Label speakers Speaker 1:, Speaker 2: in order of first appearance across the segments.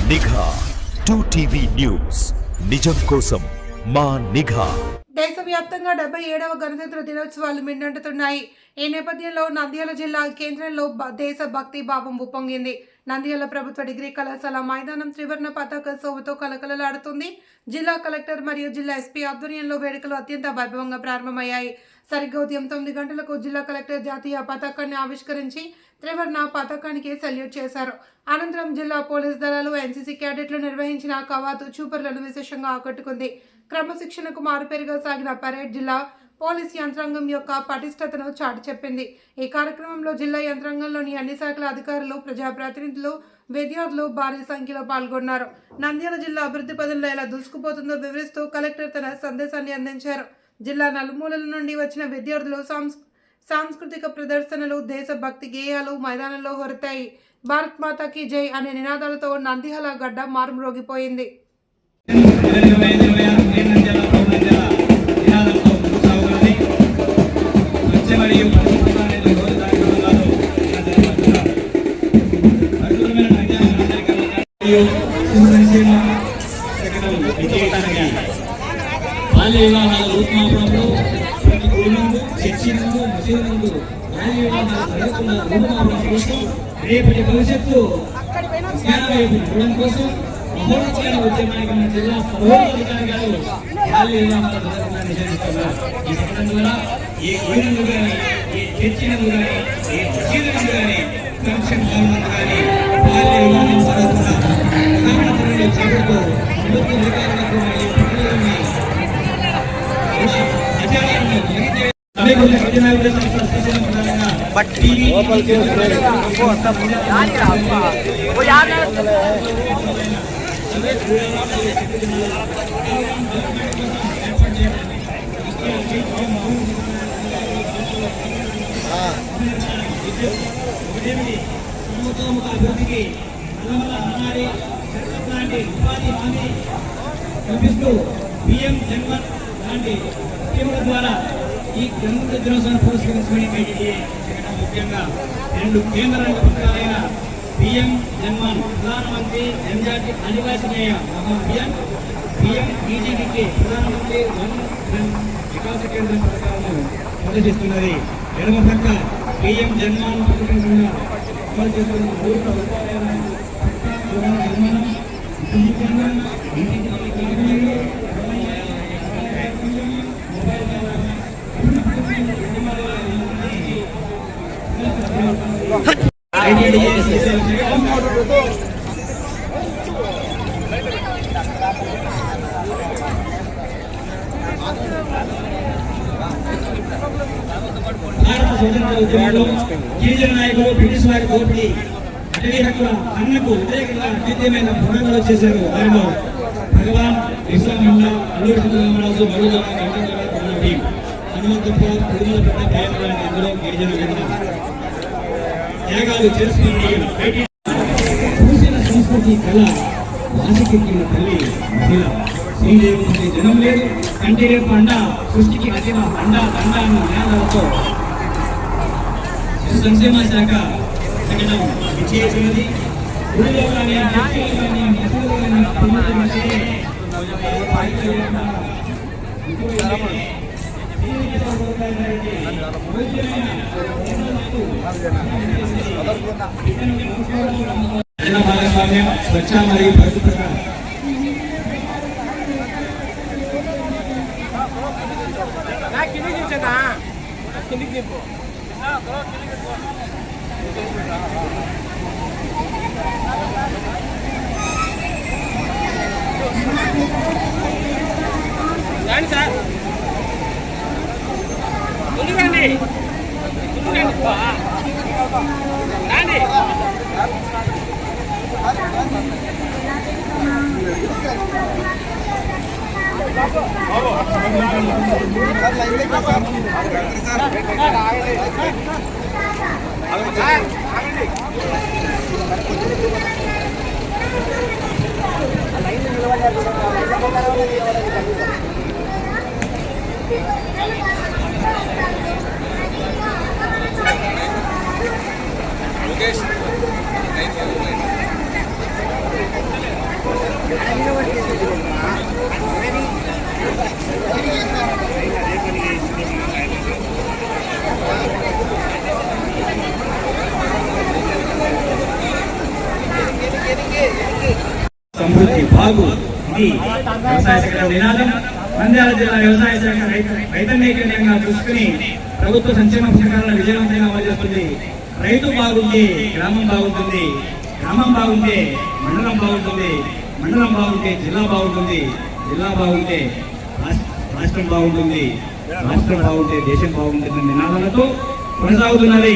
Speaker 1: నిఘా 2TV news నిజం కోసం మా నిఘా.
Speaker 2: దేశవ్యాప్తంగా 77వ గణతంత్ర దినోత్సవాలు మిన్నంటుతున్నాయి. ఈ నేపథ్యంలో నంద్యాల జిల్లా కేంద్రంలో దేశ భక్తి భావం ఉప్పొంగింది. నంద్యాల ప్రభుత్వ డిగ్రీ కళాశాల మైదానం త్రివర్ణ పతాక శోభతో కలకలలాడుతుంది. జిల్లా కలెక్టర్ మరియు జిల్లా ఎస్పీ ఆధ్వర్యంలో వేడుకలు అత్యంత వైభవంగా ప్రారంభమయ్యాయి. సరిగ్గా ఉదయం 9 గంటలకు జిల్లా కలెక్టర్ జాతీయ పతాకాన్ని ఆవిష్కరించి త్రివర్ణ పతాకానికి సెల్యూట్ చేశారు. అనంతరం జిల్లా పోలీస్ దళాలు, ఎన్సీసీ క్యాడెట్లు నిర్వహించిన కవాతు చూపరులను విశేషంగా ఆకట్టుకుంది. క్రమశిక్షణకు మారుపేరుగా సాగిన పరేడ్ జిల్లా పోలీస్ యంత్రాంగం యొక్క పటిష్టతను చాటి చెప్పింది. ఈ కార్యక్రమంలో జిల్లా యంత్రాంగంలోని అన్ని శాఖల అధికారులు, ప్రజాప్రతినిధులు, విద్యార్థులు భారీ సంఖ్యలో పాల్గొన్నారు. నంద్యాల జిల్లా అభివృద్ధి పదంలో ఎలా దూసుకుపోతుందో వివరిస్తూ కలెక్టర్ తన సందేశాన్ని అందించారు. జిల్లా నలుమూలల నుండి వచ్చిన విద్యార్థులు సాంస్కృతిక ప్రదర్శనలు, దేశభక్తి గేయాలు మైదానంలో హొరతాయి. భారత్ మాతాకి జై అనే నినాదాలతో నంద్యాల గడ్డ మారుమ్రోగిపోయింది.
Speaker 3: బాల్య వివాహాల రూపుమాపడంలో ప్రతి గుడి నందు, చర్చి నందు, మసీదు నందు బాల్య వివాహాలు జరగకుండా రూపుమాపడం కోసం, రేపటి భవిష్యత్తు జ్ఞానవైపు చూడడం కోసం మహోన్నతమైన ఉద్యమానికి మన జిల్లా సర్వోన్నతాధికారి గారు బాల్య వివాహాలు జరగకుండా నిషేధిస్తున్నారు. ఈ పథకం ద్వారా ఏ గుడి నందు కానీ, ఏ చర్చి నందు కానీ, ఏ మసీదు నందు కానీ, ఫంక్షన్ హాల్ నందు కానీ బాల్య వివాహం జరగకుండా ప్రధానమంత్రి చేపడుతూ ప్రభుత్వ అధికారులకు మరియు ప్రజలని అభివృద్ధికి లాంటి ఉపాధి హామీ కల్పిస్తూ పిఎం జన్మన్ లాంటి స్కీముల ద్వారా ఈ గణతంత్ర దినోత్సవాన్ని పురస్కరించుకుని ముఖ్యంగా 2 కేంద్ర పథకాలైన పిఎం జన్మన్, ప్రధానమంత్రి జనజాతి ఆదివాసీయ మహాభియాన్, పిఎం ఈజీడీకే, ప్రధానమంత్రి వన్ వికాస కేంద్ర పథకాలను ప్రదర్శిస్తున్నది. ఎడమ పక్క పిఎం జన్మన్ పథకం కింద అమలు చేస్తున్న 3 ప్రభుత్వాలైన నిర్మాణం, భారత స్వతంత్ర ఉద్యమంలో గిరిజన నాయకులు బ్రిటిష్ వారి దోపిడీ, అటవీ హక్కుల అన్నకు వ్యతిరేకంగా అద్వితీయమైన పోరాటాలు చేశారు. వారిలో భగవాన్ విశ్వమల్ల, అల్లూరి సీతారామరాజు, హనుమంతప్ప, తిరుమల పెద్ద ఇందులో గిరిజన త్యాగాలు చేసుకుని పూసిన సంస్కృతి కళ భాషకెక్కిన తల్లి మహిళ. శ్రీదేవి జనం లేదు, కంటి రేపు అండ, సృష్టికి అతిమ అండ దండ అన్న నినాదాలతో శిశు సంక్షేమ శాఖ సంఘటన విజయించినది. గుడిలో కానీ, చర్చిలో కానీ, మసీదులో భాగస్వామ్యం, స్వచ్ఛ మరియు పరిశుభ్రత సార్ ముందుకండి రాండి. సార్ సమృద్ధి బాగు ఇది వ్యవసాయ శాఖ నినాదం. నంద్యాల జిల్లా వ్యవసాయ శాఖ రైతన్నీకంగా చూసుకుని ప్రభుత్వ సంక్షేమ పథకాలను విజయవంతంగా అమలు చేస్తుంది. రైతు బాగుంటే గ్రామం బాగుంటుంది, గ్రామం బాగుంటే మండలం బాగుంటుంది, మండలం బాగుంటే జిల్లా బాగుంటుంది, జిల్లా బాగుంటే రాష్ట్రం బాగుంటుంది, రాష్ట్రం బాగుంటే దేశం బాగుంటుంది నినాదాలతో కొనసాగుతున్నది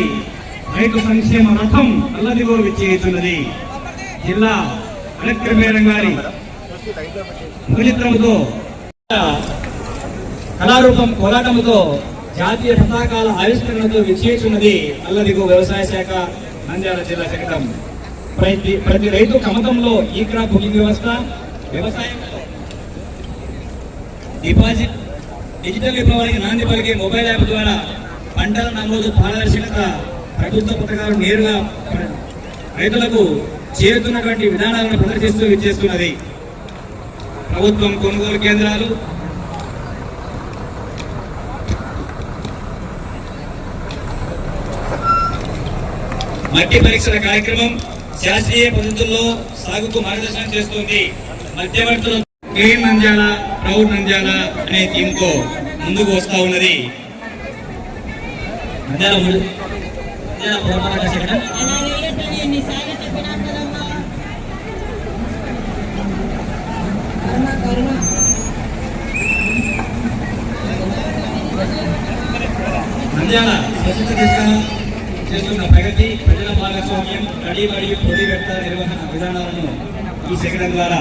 Speaker 3: రైతు సంక్షేమ రథం అల్లదిగో విచ్చేస్తున్నది. జిల్లా కలెక్టర్ మేడం గారి ముఖచిత్రముతో కళారూపం కోలాటముతో జాతీయ పతాకాల ఆవిష్కరణతో విచ్చేస్తున్నది అల్లదిగో వ్యవసాయ శాఖ నంద్యాల జిల్లా శకటం. ప్రతి రైతు కమతంలో ఈ క్రాప్ బుకింగ్ వ్యవస్థ, వ్యవసాయంలో డిపాజిట్, డిజిటల్ విప్లవానికి నాంది పలికే మొబైల్ యాప్ ద్వారా పంటల నమోదు, పారదర్శకత, ప్రభుత్వ పథకాలు నేరుగా రైతులకు చేరుతున్నటువంటి విధానాలను ప్రదర్శిస్తూ ఇచ్చేస్తున్నది. ప్రభుత్వం కొనుగోలు కేంద్రాలు, మట్టి పరీక్షల కార్యక్రమం శాస్త్రీయ పద్ధతుల్లో సాగుకు మార్గదర్శనం చేస్తుంది. మధ్యవర్తుల క్లీన్ నంద్యాల, ప్రౌడ్ నంద్యాల అనే థీమ్తో ముందుకు వస్తా ఉన్నది. నంద్యాల స్వచ్ఛత దిశగా చేస్తున్న ప్రగతి, ప్రజల భాగస్వామ్యం, కడి మరియు పొడి వ్యక్త నిర్వహణ విధానాలను ఈ శకటం ద్వారా